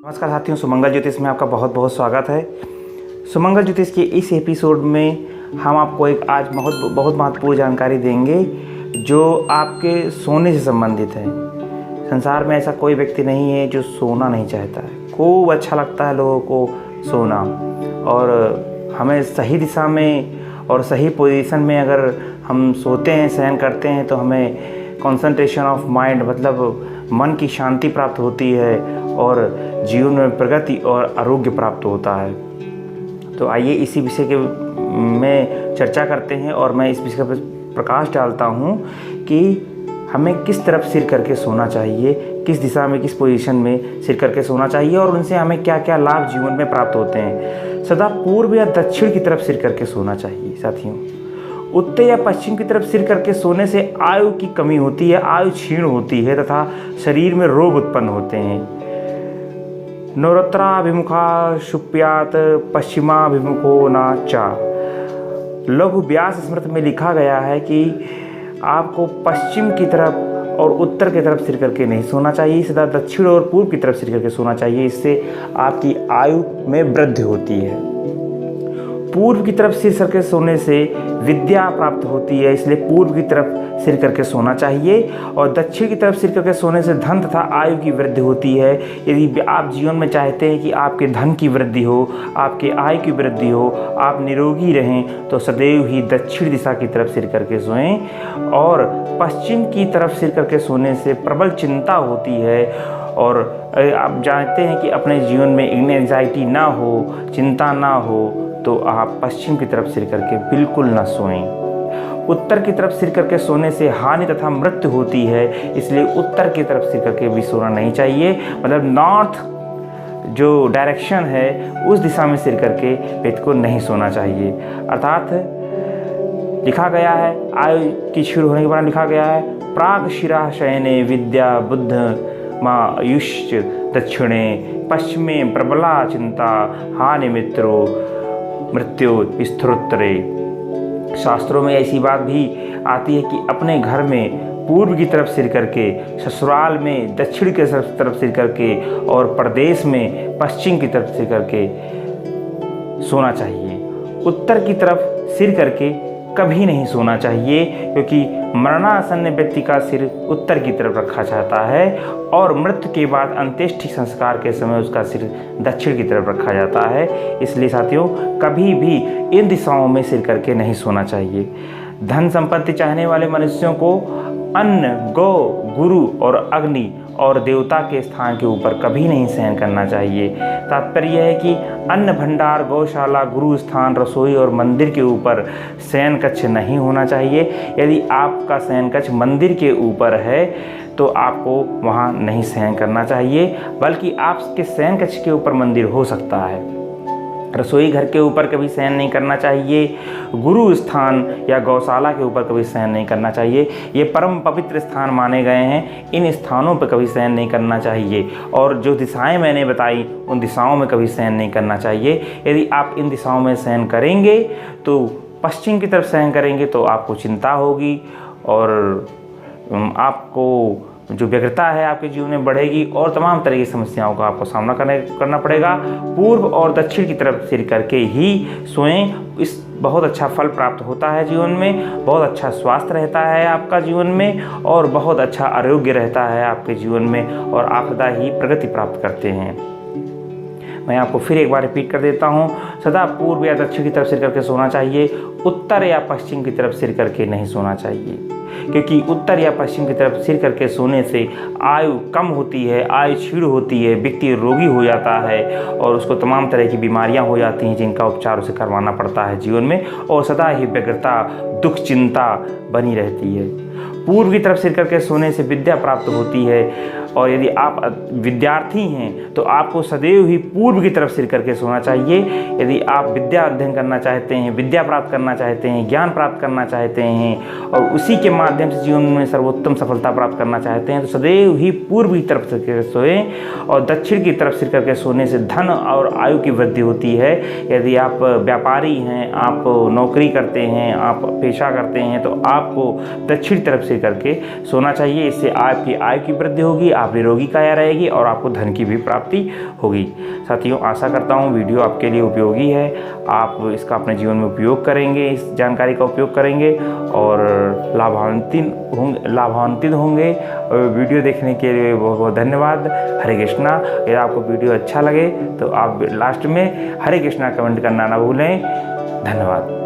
नमस्कार साथियों, सुमंगल ज्योतिष में आपका बहुत बहुत स्वागत है। सुमंगल ज्योतिष के इस एपिसोड में हम आपको एक आज बहुत महत्वपूर्ण जानकारी देंगे जो आपके सोने से संबंधित है। संसार में ऐसा कोई व्यक्ति नहीं है जो सोना नहीं चाहता है। खूब अच्छा लगता है लोगों को सोना, और हमें सही दिशा में और सही पोजीशन में अगर हम सोते हैं, शयन करते हैं, तो हमें कंसंट्रेशन ऑफ माइंड मतलब मन की शांति प्राप्त होती है और जीवन में प्रगति और आरोग्य प्राप्त होता है। तो आइए इसी विषय के में चर्चा करते हैं और मैं इस विषय पर प्रकाश डालता हूँ कि हमें किस तरफ सिर करके सोना चाहिए, किस दिशा में, किस पोजीशन में सिर करके सोना चाहिए और उनसे हमें क्या क्या लाभ जीवन में प्राप्त होते हैं। सदा पूर्व या दक्षिण की तरफ सिर करके सोना चाहिए साथियों। उत्तर या पश्चिम की तरफ सिर करके सोने से आयु की कमी होती है, आयु क्षीण होती है तथा शरीर में रोग उत्पन्न होते हैं। नौरत्राभिमुखा शुप्यात पश्चिमाभिमुखो न चा। लघु व्यास स्मृति में लिखा गया है कि आपको पश्चिम की तरफ और उत्तर की तरफ सिर करके नहीं सोना चाहिए, सदा दक्षिण और पूर्व की तरफ सिर करके सोना चाहिए। इससे आपकी आयु में वृद्धि होती है। पूर्व की तरफ सिर करके सोने से विद्या प्राप्त होती है, इसलिए पूर्व की तरफ सिर करके सोना चाहिए। और दक्षिण की तरफ सिर करके सोने से धन तथा आयु की वृद्धि होती है। यदि आप जीवन में चाहते हैं कि आपके धन की वृद्धि हो, आपके आय की वृद्धि हो, आप निरोगी रहें, तो सदैव ही दक्षिण दिशा की तरफ सिर करके सोएं। और पश्चिम की तरफ सिर करके सोने से प्रबल चिंता होती है और आप जानते हैं कि अपने जीवन में एंजाइटी ना हो, चिंता ना हो, तो आप पश्चिम की तरफ सिर करके बिल्कुल ना सोएं। उत्तर की तरफ सिर करके सोने से हानि तथा मृत्यु होती है, इसलिए उत्तर की तरफ सिर करके भी सोना नहीं चाहिए। मतलब नॉर्थ जो डायरेक्शन है उस दिशा में सिर करके व्यक्ति को नहीं सोना चाहिए। अर्थात लिखा गया है, आयु की शुरू होने के बाद लिखा गया है, प्राग शिरा शयने विद्या बुद्ध मायुष्च दक्षिणे पश्चिमे प्रबला चिंता हानि मित्रो मृत्यु स्त्रोत्तरे। शास्त्रों में ऐसी बात भी आती है कि अपने घर में पूर्व की तरफ सिर करके, ससुराल में दक्षिण की तरफ सिर करके और प्रदेश में पश्चिम की तरफ सिर करके सोना चाहिए। उत्तर की तरफ सिर करके कभी नहीं सोना चाहिए, क्योंकि मरणासन्न व्यक्ति का सिर उत्तर की तरफ रखा जाता है और मृत्यु के बाद अंत्येष्टि संस्कार के समय उसका सिर दक्षिण की तरफ रखा जाता है। इसलिए साथियों, कभी भी इन दिशाओं में सिर करके नहीं सोना चाहिए। धन संपत्ति चाहने वाले मनुष्यों को अन्न, गौ, गुरु और अग्नि और देवता के स्थान के ऊपर कभी नहीं शयन करना चाहिए। तात्पर्य यह है कि अन्न भंडार, गौशाला, गुरु स्थान, रसोई और मंदिर के ऊपर शयन कक्ष नहीं होना चाहिए। यदि आपका शयन कक्ष मंदिर के ऊपर है तो आपको वहाँ नहीं शयन करना चाहिए, बल्कि आपके शयन कक्ष के ऊपर मंदिर हो सकता है। रसोई घर के ऊपर कभी शयन नहीं करना चाहिए। गुरु स्थान या गौशाला के ऊपर कभी शयन नहीं करना चाहिए। ये परम पवित्र स्थान माने गए हैं, इन स्थानों पर कभी शयन नहीं करना चाहिए। और जो दिशाएं मैंने बताई उन दिशाओं में कभी शयन नहीं करना चाहिए। यदि आप इन दिशाओं में शयन करेंगे तो पश्चिम की तरफ शयन करेंगे तो आपको चिंता होगी और आपको जो व्यग्रता है आपके जीवन में बढ़ेगी और तमाम तरह की समस्याओं का आपको सामना करना पड़ेगा। पूर्व और दक्षिण की तरफ सिर करके ही सोएं, इस बहुत अच्छा फल प्राप्त होता है जीवन में, बहुत अच्छा स्वास्थ्य रहता है आपका जीवन में और बहुत अच्छा आरोग्य रहता है आपके जीवन में और आप सदा ही प्रगति प्राप्त करते हैं। मैं आपको फिर एक बार रिपीट कर देता हूँ, सदा पूर्व या दक्षिण की तरफ सिर करके सोना चाहिए, उत्तर या पश्चिम की तरफ सिर करके नहीं सोना चाहिए, क्योंकि उत्तर या पश्चिम की तरफ सिर करके सोने से आयु कम होती है, आयु क्षीण होती है, व्यक्ति रोगी हो जाता है और उसको तमाम तरह की बीमारियां हो जाती हैं जिनका उपचार उसे करवाना पड़ता है जीवन में और सदा ही व्यग्रता, दुख, चिंता बनी रहती है। पूर्व की तरफ सिर करके सोने से विद्या प्राप्त होती है और यदि आप विद्यार्थी हैं तो आपको सदैव ही पूर्व की तरफ सिर करके सोना चाहिए। यदि आप विद्या अध्ययन करना चाहते हैं, विद्या प्राप्त करना चाहते हैं, ज्ञान प्राप्त करना चाहते हैं और उसी के माध्यम से जीवन में सर्वोत्तम सफलता प्राप्त करना चाहते हैं तो सदैव ही पूर्व की तरफ सिर करके सोएं। और दक्षिण की तरफ सिर करके सोने से धन और आयु की वृद्धि होती है। यदि आप व्यापारी हैं, आप नौकरी करते हैं, आप पेशा करते हैं तो आपको दक्षिण तरफ सिर करके सोना चाहिए। इससे आपकी आय की वृद्धि होगी, आप निरोगी काया रहेगी और आपको धन की भी प्राप्ति होगी। साथियों, आशा करता हूँ वीडियो आपके लिए उपयोगी है, आप इसका अपने जीवन में उपयोग करेंगे, इस जानकारी का उपयोग करेंगे और लाभान्वित होंगे। वीडियो देखने के लिए बहुत बहुत धन्यवाद। हरे कृष्णा। यदि आपको वीडियो अच्छा लगे तो आप लास्ट में हरे कृष्णा कमेंट करना ना भूलें। धन्यवाद।